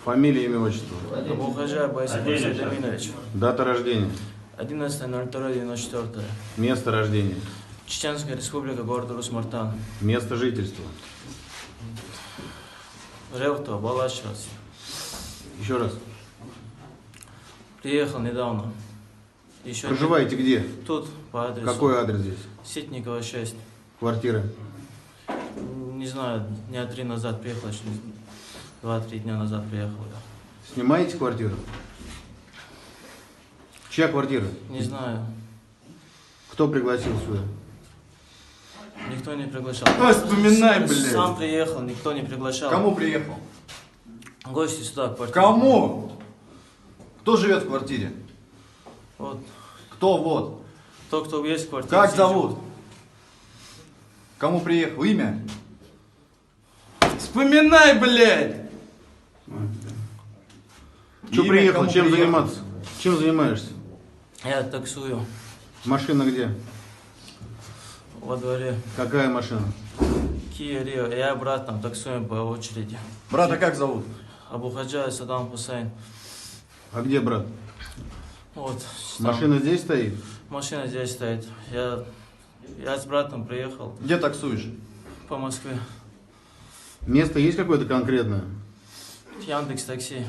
Фамилия, имя, отчество. Абухаджа Байсик Сайтаминович. Дата рождения. 11.02.94. Место рождения. Чеченская республика, город Урус-Мартан. Место жительства. Ревто, Балашевец. Еще раз. Приехал недавно. Еще Проживаете где? тут, по адресу. Какой адрес здесь? Ситникова, 6. Квартира. Не знаю, дня 3 назад приехал, 2-3 дня назад приехал я. Снимаете квартиру? Чья квартира? Не знаю, Кто пригласил сюда? никто не приглашал. Ой, вспоминай, блядь. Сам приехал, никто не приглашал. Кому приехал? Гости сюда, в квартиру. Кому? Кто живет в квартире? Вот. Кто вот? Тот, кто есть в квартире. Как здесь зовут? живет. Кому приехал? Имя? Вспоминай, блядь! Че Имя, приехал? кому Чем приехал? заниматься? Чем занимаешься? Я таксую Машина где? во дворе. Какая машина? Kia Rio. Я брат там таксуем по очереди. Брата как зовут? Абухаджа Саддам Хусейн. А где брат? Вот. там Машина здесь стоит? Машина здесь стоит. Я с братом приехал Где таксуешь? по Москве. Место есть какое-то конкретное? Яндекс такси.